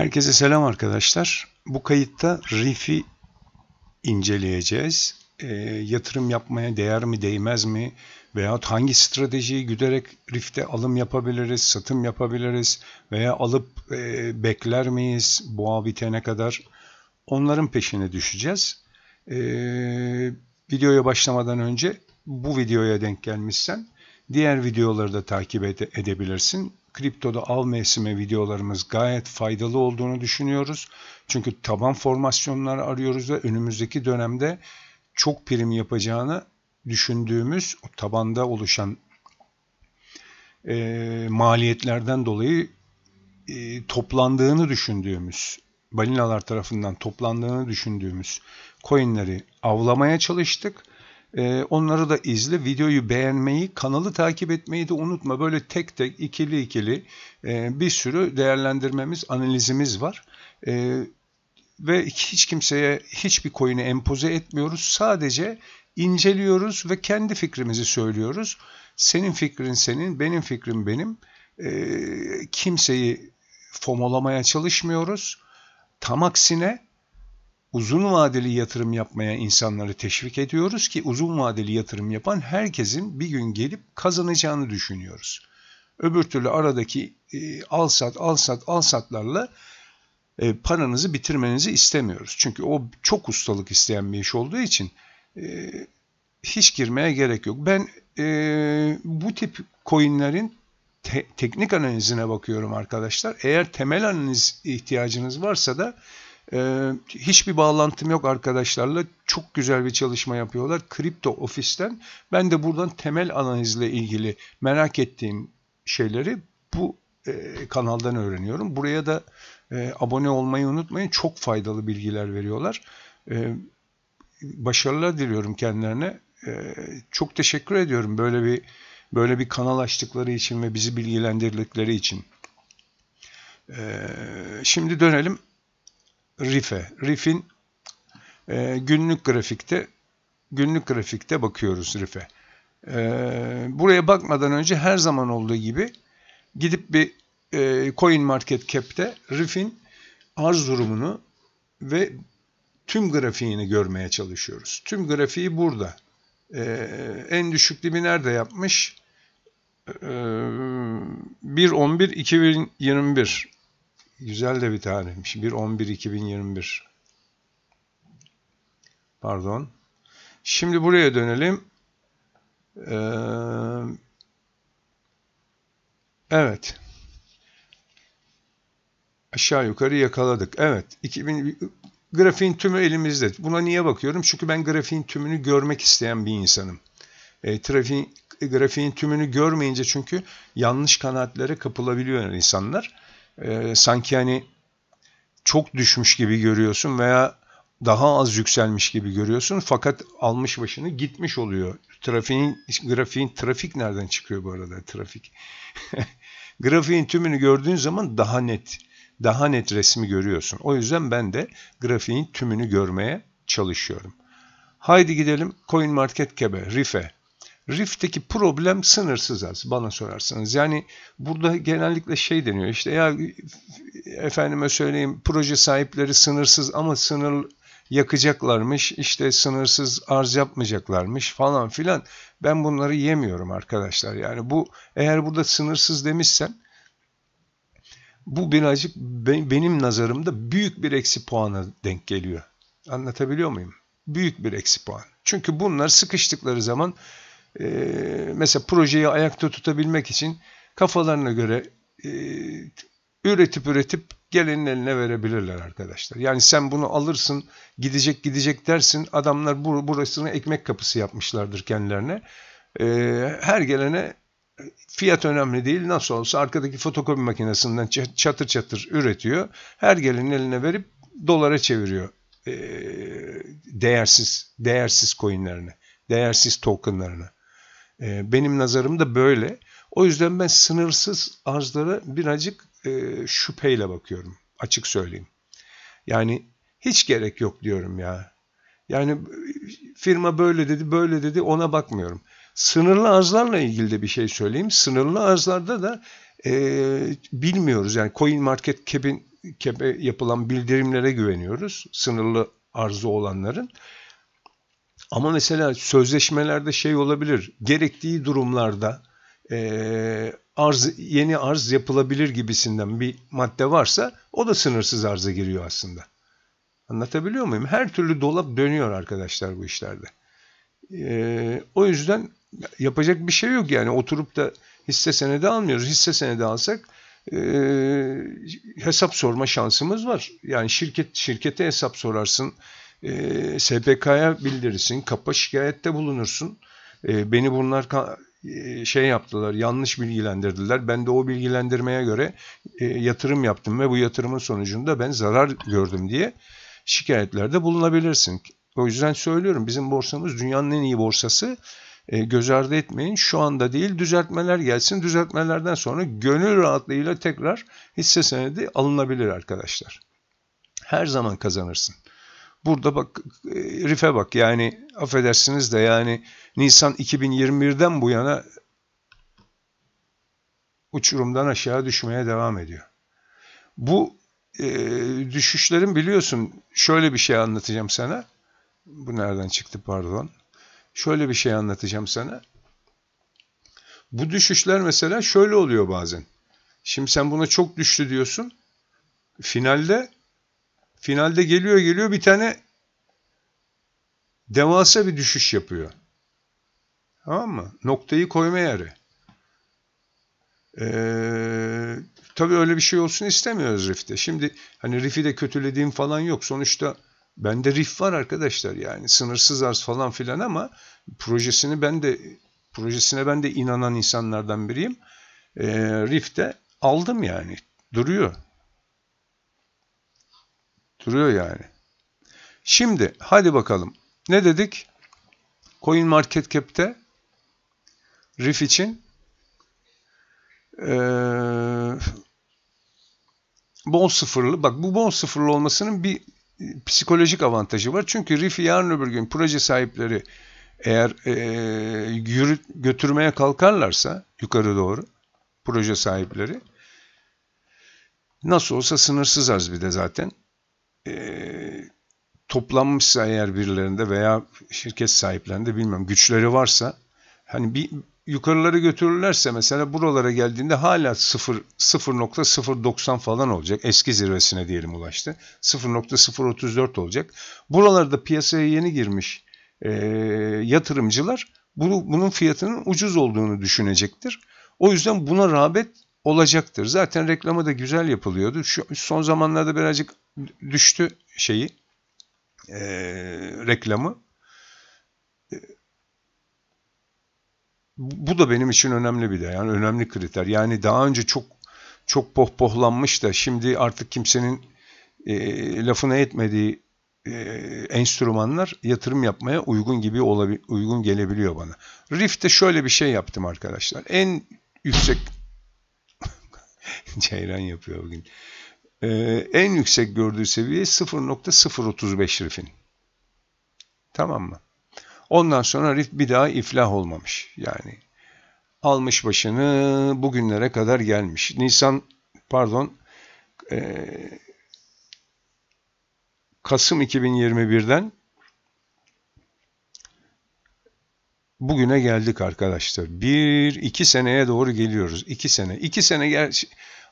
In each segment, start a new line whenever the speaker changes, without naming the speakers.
Herkese selam arkadaşlar. Bu kayıtta RIF'i inceleyeceğiz. Yatırım yapmaya değer mi değmez mi? Veyahut hangi stratejiyi güderek RIF'te alım yapabiliriz, satım yapabiliriz veya alıp bekler miyiz boğa bitene kadar? Onların peşine düşeceğiz. Videoya başlamadan önce bu videoya denk gelmişsen diğer videoları da takip edebilirsin. Kriptoda av mevsimi videolarımız gayet faydalı olduğunu düşünüyoruz. Çünkü taban formasyonlar arıyoruz ve önümüzdeki dönemde çok prim yapacağını düşündüğümüz o tabanda oluşan maliyetlerden dolayı toplandığını düşündüğümüz, balinalar tarafından toplandığını düşündüğümüz coinleri avlamaya çalıştık. Onları da izle, videoyu beğenmeyi, kanalı takip etmeyi de unutma. Böyle tek tek, ikili bir sürü değerlendirmemiz, analizimiz var. Ve hiç kimseye hiçbir coin'i empoze etmiyoruz. Sadece inceliyoruz ve kendi fikrimizi söylüyoruz. Senin fikrin senin, benim fikrim benim. Kimseyi FOMO'lamaya çalışmıyoruz. Tam aksine uzun vadeli yatırım yapmaya insanları teşvik ediyoruz ki uzun vadeli yatırım yapan herkesin bir gün gelip kazanacağını düşünüyoruz. Öbür türlü aradaki al satlarla paranızı bitirmenizi istemiyoruz. Çünkü o çok ustalık isteyen bir iş olduğu için hiç girmeye gerek yok. Ben bu tip coinlerin teknik analizine bakıyorum arkadaşlar. Eğer temel analiz ihtiyacınız varsa da hiçbir bağlantım yok arkadaşlarla. Çok güzel bir çalışma yapıyorlar. Kripto Ofis'ten. Ben de buradan temel analizle ilgili merak ettiğim şeyleri bu kanaldan öğreniyorum. Buraya da abone olmayı unutmayın. Çok faydalı bilgiler veriyorlar. Başarılar diliyorum kendilerine. Çok teşekkür ediyorum böyle bir kanal açtıkları için ve bizi bilgilendirdikleri için. Şimdi dönelim RIF'e. RIF'in günlük grafikte bakıyoruz RIF'e. Buraya bakmadan önce her zaman olduğu gibi gidip bir CoinMarketCap'te RIF'in arz durumunu ve tüm grafiğini görmeye çalışıyoruz. Tüm grafiği burada. En düşük dibi nerede yapmış? 1.11.2021. Güzel de bir tarihmiş. 1.11.2021. Pardon. Şimdi buraya dönelim. Evet. Aşağı yukarı yakaladık. Evet. Grafiğin tümü elimizde. Buna niye bakıyorum? Çünkü ben grafiğin tümünü görmek isteyen bir insanım. Grafiğin tümünü görmeyince çünkü yanlış kanaatlere kapılabiliyor insanlar. Sanki hani çok düşmüş gibi görüyorsun veya daha az yükselmiş gibi görüyorsun fakat almış başını gitmiş oluyor. Trafik nereden çıkıyor bu arada? Trafik. Grafiğin tümünü gördüğün zaman daha net resmi görüyorsun. O yüzden ben de grafiğin tümünü görmeye çalışıyorum. Haydi gidelim CoinMarketCap'e, RIF'e. RIF'teki problem sınırsız az bana sorarsanız. Yani burada genellikle şey deniyor işte ya efendime söyleyeyim proje sahipleri sınırsız ama sınır yakacaklarmış işte sınırsız arz yapmayacaklarmış falan filan. Ben bunları yemiyorum arkadaşlar. Yani eğer burada sınırsız demişsen bu birazcık benim nazarımda büyük bir eksi puana denk geliyor. Anlatabiliyor muyum? Büyük bir eksi puan. Çünkü bunlar sıkıştıkları zaman mesela projeyi ayakta tutabilmek için kafalarına göre üretip gelenin eline verebilirler arkadaşlar. Yani sen bunu alırsın gidecek dersin adamlar burasını ekmek kapısı yapmışlardır kendilerine. Her gelene fiyat önemli değil nasıl olsa arkadaki fotokopi makinesinden çatır üretiyor. Her gelenin eline verip dolara çeviriyor değersiz coinlerini, değersiz tokenlarını. Benim nazarımda böyle. O yüzden ben sınırsız arzlara birazcık şüpheyle bakıyorum. Açık söyleyeyim. Yani hiç gerek yok diyorum ya. Yani firma böyle dedi ona bakmıyorum. Sınırlı arzlarla ilgili de bir şey söyleyeyim. Sınırlı arzlarda da bilmiyoruz. Yani CoinMarketCap'in KEP'e yapılan bildirimlere güveniyoruz. Sınırlı arzı olanların. Ama mesela sözleşmelerde şey olabilir. Gerektiği durumlarda yeni arz yapılabilir gibisinden bir madde varsa o da sınırsız arza giriyor aslında. Anlatabiliyor muyum? Her türlü dolap dönüyor arkadaşlar bu işlerde. O yüzden yapacak bir şey yok yani. Oturup da hisse senedi almıyoruz. Hisse senedi alsak hesap sorma şansımız var. Yani şirkete hesap sorarsın. SPK'ya bildirirsin. KAP'a şikayette bulunursun. Beni bunlar şey yaptılar, yanlış bilgilendirdiler. Ben de o bilgilendirmeye göre yatırım yaptım ve bu yatırımın sonucunda ben zarar gördüm diye şikayetlerde bulunabilirsin. O yüzden söylüyorum, bizim borsamız dünyanın en iyi borsası. Göz ardı etmeyin. Şu anda değil, düzeltmeler gelsin. Düzeltmelerden sonra gönül rahatlığıyla tekrar hisse senedi alınabilir arkadaşlar. Her zaman kazanırsın. Burada bak, RIF'e bak, yani affedersiniz de yani Nisan 2021'den bu yana uçurumdan aşağı düşmeye devam ediyor. Bu düşüşlerin, biliyorsun, şöyle bir şey anlatacağım sana. Bu nereden çıktı, pardon. Şöyle bir şey anlatacağım sana. Bu düşüşler mesela şöyle oluyor bazen. Şimdi sen buna çok düştü diyorsun. Finalde geliyor bir tane devasa bir düşüş yapıyor. Tamam mı? Noktayı koyma yeri. Tabii öyle bir şey olsun istemiyoruz RIF'te. Şimdi hani RIF'i de kötülediğim falan yok. Sonuçta bende RIF var arkadaşlar, yani sınırsız arz falan filan, ama projesine ben de inanan insanlardan biriyim. RIF'te aldım yani. Duruyor. Duruyor yani. Şimdi hadi bakalım. Ne dedik? CoinMarketCap'te RIF için bol sıfırlı. Bak, bu bol sıfırlı olmasının bir psikolojik avantajı var. Çünkü RIF'i yarın öbür gün proje sahipleri eğer götürmeye kalkarlarsa yukarı doğru, proje sahipleri, nasıl olsa sınırsız arz, bir de zaten toplanmışsa eğer birilerinde veya şirket sahiplerinde, bilmiyorum, güçleri varsa, hani bir yukarıları götürürlerse mesela, buralara geldiğinde hala 0.090 falan olacak. Eski zirvesine diyelim ulaştı. 0.034 olacak. Buralarda piyasaya yeni girmiş yatırımcılar bunun fiyatının ucuz olduğunu düşünecektir. O yüzden buna rağbet olacaktır. Zaten reklamı da güzel yapılıyordu. Şu son zamanlarda birazcık düştü reklamı. Bu da benim için önemli bir de, yani önemli kriter. Yani daha önce çok pohpohlanmış da şimdi artık kimsenin lafına etmediği enstrümanlar yatırım yapmaya uygun gelebiliyor bana. RIF'te şöyle bir şey yaptım arkadaşlar. En yüksek ceyran yapıyor bugün. En yüksek gördüğü seviye 0.035 RIF'in. Tamam mı? Ondan sonra RIF bir daha iflah olmamış. Yani almış başını, bugünlere kadar gelmiş. Kasım 2021'den bugüne geldik arkadaşlar. 1-2 seneye doğru geliyoruz. 2 sene. 2 sene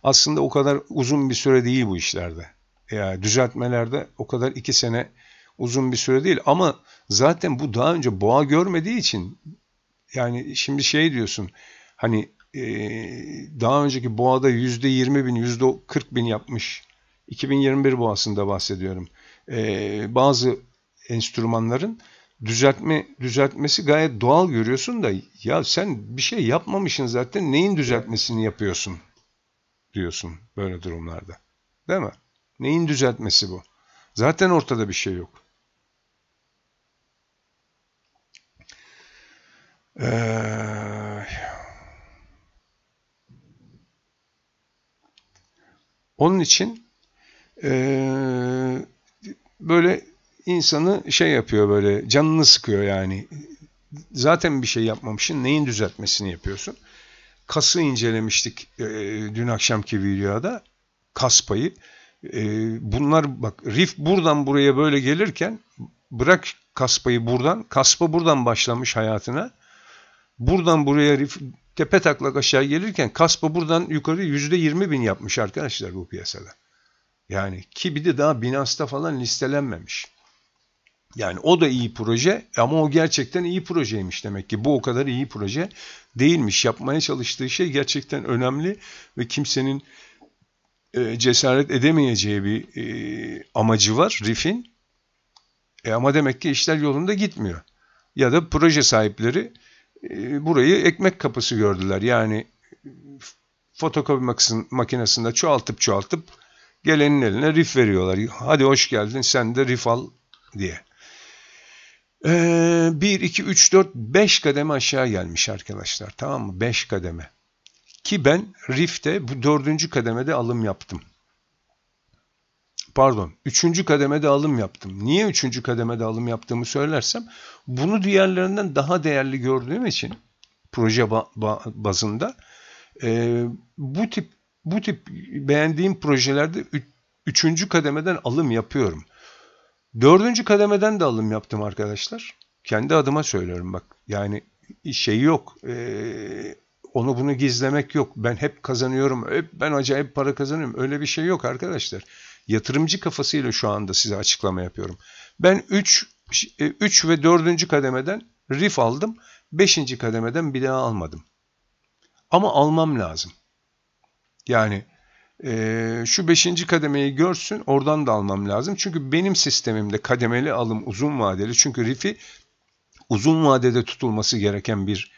aslında o kadar uzun bir süre değil bu işlerde. Yani düzeltmelerde o kadar 2 sene uzun bir süre değil. Ama zaten bu daha önce boğa görmediği için, yani şimdi şey diyorsun, hani daha önceki boğada %20.000, %40.000 yapmış. 2021 boğasında bahsediyorum. Bazı enstrümanların düzeltmesi gayet doğal görüyorsun da, ya sen bir şey yapmamışsın zaten, neyin düzeltmesini yapıyorsun diyorsun böyle durumlarda. Değil mi? Neyin düzeltmesi bu? Zaten ortada bir şey yok. Onun için böyle insanı şey yapıyor, böyle canını sıkıyor yani. Zaten bir şey yapmamışsın, neyin düzeltmesini yapıyorsun? Kas'ı incelemiştik dün akşamki videoda. Kas payı. Bunlar bak, riff buradan buraya böyle gelirken bırak Kaspa'yı buradan. Kaspa buradan başlamış hayatına. Buradan buraya riff tepe taklak aşağı gelirken Kaspa buradan yukarı %20.000 yapmış arkadaşlar bu piyasada. Yani ki bir de daha Binance'da falan listelenmemiş. Yani o da iyi proje ama o gerçekten iyi projeymiş demek ki. Bu o kadar iyi proje değilmiş. Yapmaya çalıştığı şey gerçekten önemli ve kimsenin cesaret edemeyeceği bir amacı var Riff'in. Ama demek ki işler yolunda gitmiyor. Ya da proje sahipleri burayı ekmek kapısı gördüler. Yani fotokopi makinesinde çoğaltıp gelenin eline Riff veriyorlar. Hadi hoş geldin, sen de Riff al diye. 1, 2, 3, 4, 5 kademe aşağı gelmiş arkadaşlar. Tamam mı? 5 kademe. Ki ben Riff'te bu 4. kademede alım yaptım. Pardon, 3. kademede alım yaptım. Niye 3. kademede alım yaptığımı söylersem, bunu diğerlerinden daha değerli gördüğüm için proje bazında bu tip beğendiğim projelerde 3. kademeden alım yapıyorum. 4. kademeden de alım yaptım arkadaşlar. Kendi adıma söylüyorum bak. Yani şey yok. Onu bunu gizlemek yok. Ben hep kazanıyorum. Ben acayip para kazanıyorum. Öyle bir şey yok arkadaşlar. Yatırımcı kafasıyla şu anda size açıklama yapıyorum. Ben 3 ve 4. kademeden Riff aldım. 5. kademeden bir daha almadım. Ama almam lazım. Yani şu 5. kademeyi görsün, oradan da almam lazım. Çünkü benim sistemimde kademeli alım uzun vadeli. Çünkü Riff'i uzun vadede tutulması gereken bir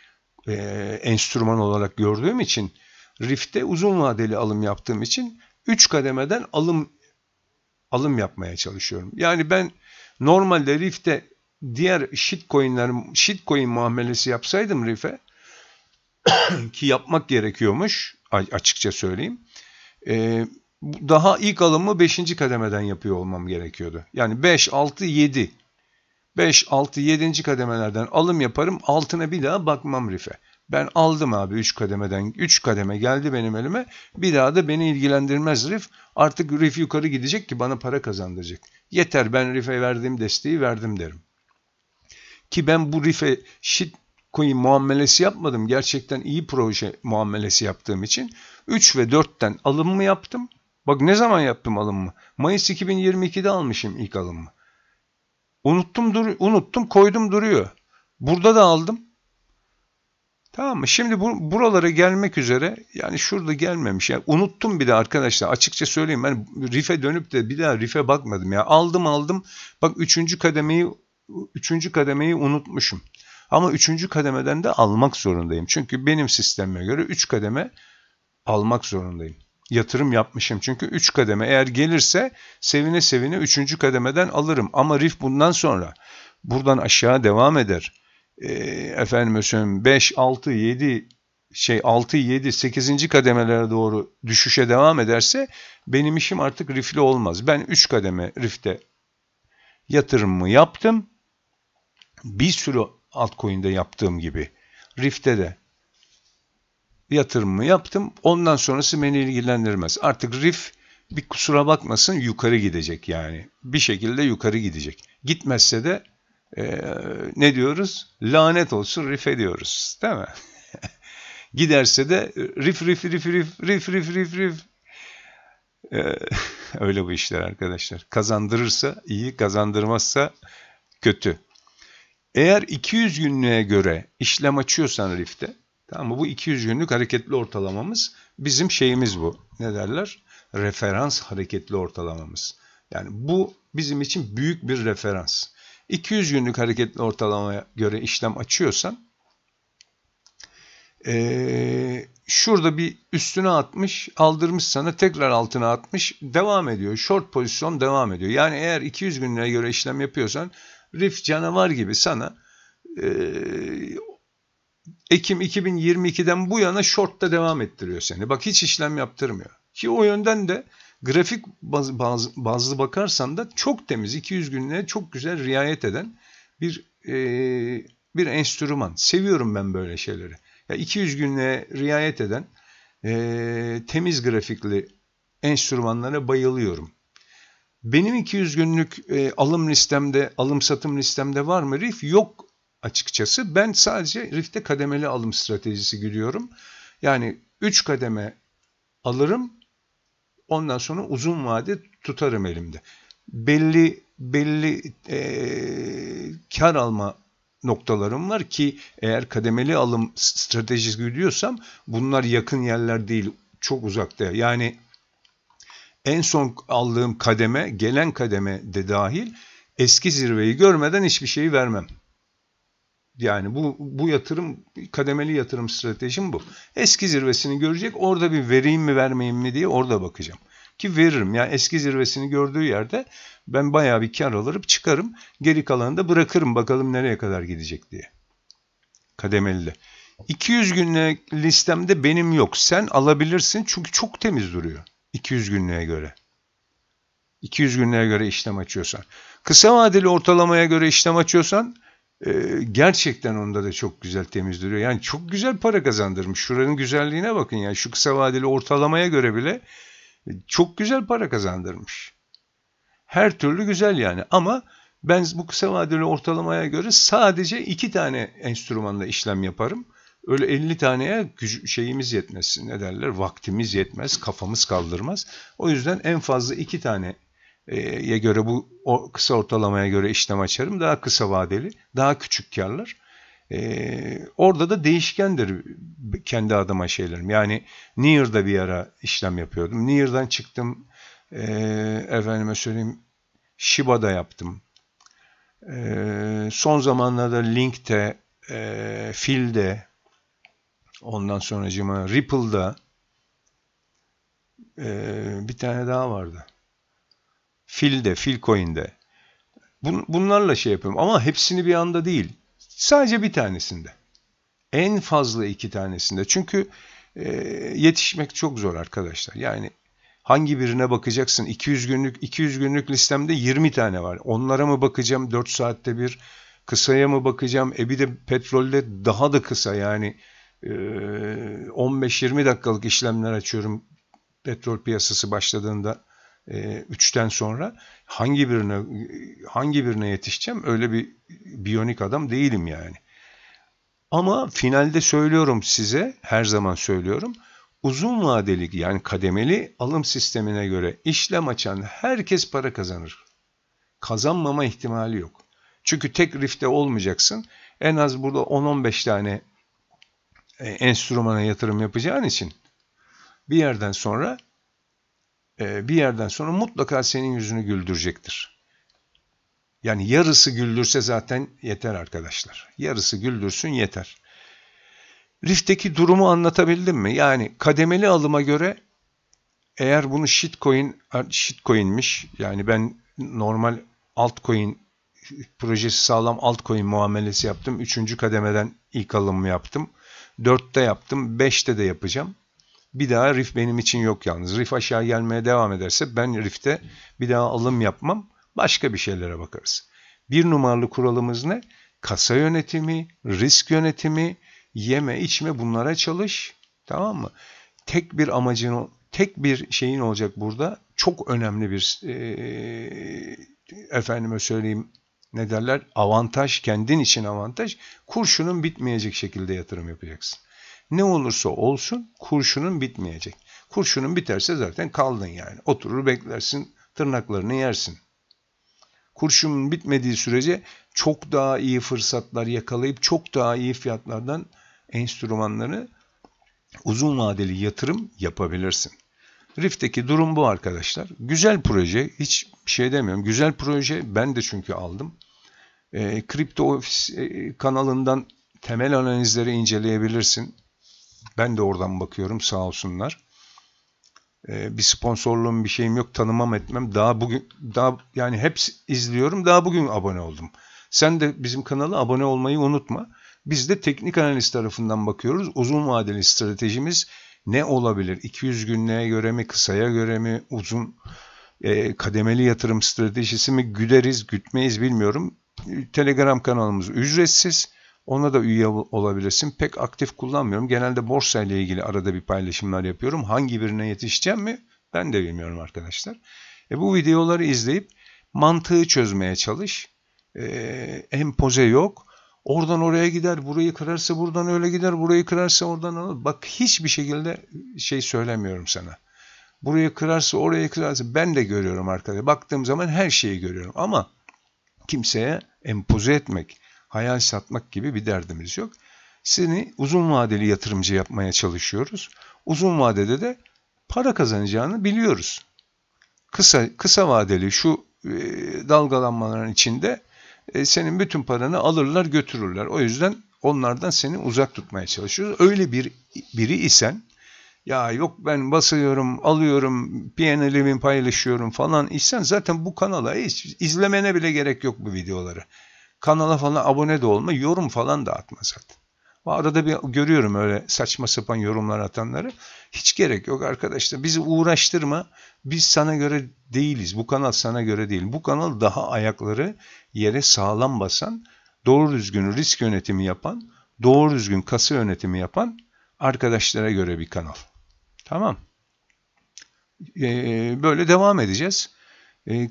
enstrüman olarak gördüğüm için, Riff'te uzun vadeli alım yaptığım için 3 kademeden alım yapmaya çalışıyorum. Yani ben normalde Riff'te diğer shitcoin muamelesi yapsaydım Riff'e ki yapmak gerekiyormuş açıkça söyleyeyim. Daha ilk alımı 5. kademeden yapıyor olmam gerekiyordu. Yani 5, 6, 7. 5, 6, 7. kademelerden alım yaparım. Altına bir daha bakmam Riff'e. Ben aldım abi 3 kademeden. 3 kademe geldi benim elime. Bir daha da beni ilgilendirmez Riff. Artık Riff yukarı gidecek ki bana para kazandıracak. Yeter, ben Riff'e verdiğim desteği verdim derim. Ki ben bu Riff'e shitcoin muamelesi yapmadım. Gerçekten iyi proje muamelesi yaptığım için 3 ve 4'ten alımımı yaptım. Bak ne zaman yaptım alımımı? Mayıs 2022'de almışım ilk alımımı. Unuttum, koydum duruyor. Burada da aldım. Tamam mı? Şimdi buralara gelmek üzere, yani şurada gelmemiş. Yani unuttum bir de arkadaşlar. Açıkça söyleyeyim, ben Riff'e dönüp de bir daha Riff'e bakmadım ya. Aldım. Bak 3. kademeyi unutmuşum. Ama 3. kademeden de almak zorundayım. Çünkü benim sistemime göre 3 kademe almak zorundayım. Yatırım yapmışım. Çünkü 3 kademe eğer gelirse sevine sevine 3. kademeden alırım. Ama Riff bundan sonra buradan aşağı devam eder. Efendim söyleyeyim 5, 6, 7 6, 7, 8. kademelere doğru düşüşe devam ederse benim işim artık Riff'li olmaz. Ben 3 kademe Riff'te yatırımımı yaptım. Bir sürü altcoin'de yaptığım gibi Riff'te de yatırımımı yaptım. Ondan sonrası beni ilgilendirmez. Artık Riff bir kusura bakmasın yukarı gidecek yani. Bir şekilde yukarı gidecek. Gitmezse de ne diyoruz? Lanet olsun Riff'e diyoruz. Değil mi? Giderse de Riff. Öyle bu işler arkadaşlar. Kazandırırsa iyi, kazandırmazsa kötü. Eğer 200 günlüğe göre işlem açıyorsan Riff'te, tamam mı? Bu 200 günlük hareketli ortalamamız bizim şeyimiz bu. Ne derler? Referans hareketli ortalamamız. Yani bu bizim için büyük bir referans. 200 günlük hareketli ortalamaya göre işlem açıyorsan şurada bir üstüne atmış, aldırmış sana, tekrar altına atmış, devam ediyor. Short pozisyon devam ediyor. Yani eğer 200 günlüğe göre işlem yapıyorsan Riff canavar gibi sana Ekim 2022'den bu yana short'ta devam ettiriyor seni. Bak hiç işlem yaptırmıyor. Ki o yönden de grafik bazlı bakarsan da çok temiz, 200 günlüğe çok güzel riayet eden bir enstrüman. Seviyorum ben böyle şeyleri. Ya 200 günlüğe riayet eden temiz grafikli enstrümanlara bayılıyorum. Benim 200 günlük alım listemde, alım satım listemde var mı RIF? Yok açıkçası. Ben sadece RIF'te kademeli alım stratejisi gidiyorum. Yani 3 kademe alırım, ondan sonra uzun vade tutarım elimde. Belli kar alma noktalarım var ki eğer kademeli alım stratejisi gidiyorsam bunlar yakın yerler değil, çok uzakta. Yani en son aldığım kademe, gelen kademe de dahil eski zirveyi görmeden hiçbir şeyi vermem. Yani bu yatırım, kademeli yatırım stratejim bu. Eski zirvesini görecek, orada bir vereyim mi vermeyeyim mi diye orada bakacağım. Ki veririm. Yani eski zirvesini gördüğü yerde ben bayağı bir kar alırım, çıkarım. Geri kalanını da bırakırım, bakalım nereye kadar gidecek diye. Kademeli. 200 günlük listemde benim yok. Sen alabilirsin çünkü çok temiz duruyor 200 günlüğe göre. 200 günlüğe göre işlem açıyorsan. Kısa vadeli ortalamaya göre işlem açıyorsan gerçekten onda da çok güzel temiz duruyor. Yani çok güzel para kazandırmış. Şuranın güzelliğine bakın ya. Şu kısa vadeli ortalamaya göre bile çok güzel para kazandırmış. Her türlü güzel yani. Ama ben bu kısa vadeli ortalamaya göre sadece 2 tane enstrümanla işlem yaparım. Öyle 50 taneye şeyimiz yetmez. Ne derler? Vaktimiz yetmez. Kafamız kaldırmaz. O yüzden en fazla 2 tane göre o kısa ortalamaya göre işlem açarım. Daha kısa vadeli, daha küçük karlar. Orada da değişkendir kendi adıma şeylerim. Yani Near'da bir ara işlem yapıyordum. Near'dan çıktım. Efendime söyleyeyim, Shiba'da yaptım. Son zamanlarda Link'te, Phil'de, ondan sonracığıma Ripple'da, bir tane daha vardı. Philcoin'de. Bunlarla şey yapıyorum ama hepsini bir anda değil. Sadece bir tanesinde. En fazla 2 tanesinde. Çünkü yetişmek çok zor arkadaşlar. Yani hangi birine bakacaksın? 200 günlük listemde 20 tane var. Onlara mı bakacağım 4 saatte bir? Kısaya mı bakacağım? Bir de petrolde daha da kısa, yani 15-20 dakikalık işlemler açıyorum petrol piyasası başladığında. 3'ten sonra hangi birine yetişeceğim? Öyle bir biyonik adam değilim yani. Ama finalde söylüyorum size, her zaman söylüyorum. Uzun vadeli, yani kademeli alım sistemine göre işlem açan herkes para kazanır. Kazanmama ihtimali yok. Çünkü tek RIF'te olmayacaksın. En az burada 10-15 tane enstrümana yatırım yapacağın için bir yerden sonra mutlaka senin yüzünü güldürecektir. Yani yarısı güldürse zaten yeter arkadaşlar. Yarısı güldürsün yeter. RIF'teki durumu anlatabildim mi? Yani kademeli alıma göre eğer bunu shitcoin'miş, yani ben normal altcoin, projesi sağlam altcoin muamelesi yaptım. 3. kademeden ilk alımımı yaptım. 4'te yaptım. 5'te de yapacağım. Bir daha RIF benim için yok yalnız. RIF aşağı gelmeye devam ederse ben RIF'te bir daha alım yapmam. Başka bir şeylere bakarız. 1 numaralı kuralımız ne? Kasa yönetimi, risk yönetimi, yeme içme, bunlara çalış. Tamam mı? Tek bir şeyin olacak burada. Çok önemli bir efendime söyleyeyim, ne derler? Avantaj, kendin için avantaj. Kurşunun bitmeyecek şekilde yatırım yapacaksın. Ne olursa olsun kurşunun bitmeyecek. Kurşunun biterse zaten kaldın yani. Oturur beklersin, tırnaklarını yersin. Kurşunun bitmediği sürece çok daha iyi fırsatlar yakalayıp çok daha iyi fiyatlardan enstrümanları, uzun vadeli yatırım yapabilirsin. RIF'teki durum bu arkadaşlar. Güzel proje, hiç şey demiyorum. Güzel proje, ben de çünkü aldım. Kripto Ofis kanalından temel analizleri inceleyebilirsin. Ben de oradan bakıyorum, sağ olsunlar. Bir sponsorluğum, bir şeyim yok, tanımam etmem. Daha yani hep izliyorum. Daha bugün abone oldum. Sen de bizim kanala abone olmayı unutma. Biz de teknik analiz tarafından bakıyoruz. Uzun vadeli stratejimiz ne olabilir? 200 günlüğe göre mi, kısaya göre mi, uzun kademeli yatırım stratejisi mi, güderiz, gütmeyiz bilmiyorum. Telegram kanalımız ücretsiz. Ona da üye olabilirsin. Pek aktif kullanmıyorum. Genelde borsa ile ilgili arada bir paylaşımlar yapıyorum. Hangi birine yetişeceğim mi? Ben de bilmiyorum arkadaşlar. Bu videoları izleyip mantığı çözmeye çalış. Empoze yok. Oradan oraya gider, burayı kırarsa buradan öyle gider, burayı kırarsa oradan alır. Bak hiçbir şekilde şey söylemiyorum sana. Burayı kırarsa, orayı kırarsa ben de görüyorum arkadaşlar. Baktığım zaman her şeyi görüyorum ama kimseye empoze etmek, hayal satmak gibi bir derdimiz yok. Seni uzun vadeli yatırımcı yapmaya çalışıyoruz. Uzun vadede de para kazanacağını biliyoruz. Kısa vadeli şu dalgalanmaların içinde senin bütün paranı alırlar götürürler. O yüzden onlardan seni uzak tutmaya çalışıyoruz. Öyle biri isen ya yok ben basıyorum, alıyorum, P&L'imi paylaşıyorum falan isen zaten bu kanala hiç izlemene bile gerek yok bu videoları. Kanala falan abone de olma, yorum falan da atma zaten. Arada bir görüyorum öyle saçma sapan yorumlar atanları. Hiç gerek yok arkadaşlar. Bizi uğraştırma. Biz sana göre değiliz. Bu kanal sana göre değil. Bu kanal daha ayakları yere sağlam basan, doğru düzgün risk yönetimi yapan, doğru düzgün kasa yönetimi yapan arkadaşlara göre bir kanal. Tamam. Böyle devam edeceğiz.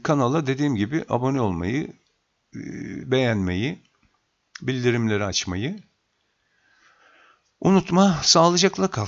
Kanala dediğim gibi abone olmayı, beğenmeyi, bildirimleri açmayı unutma. Sağlıcakla kal.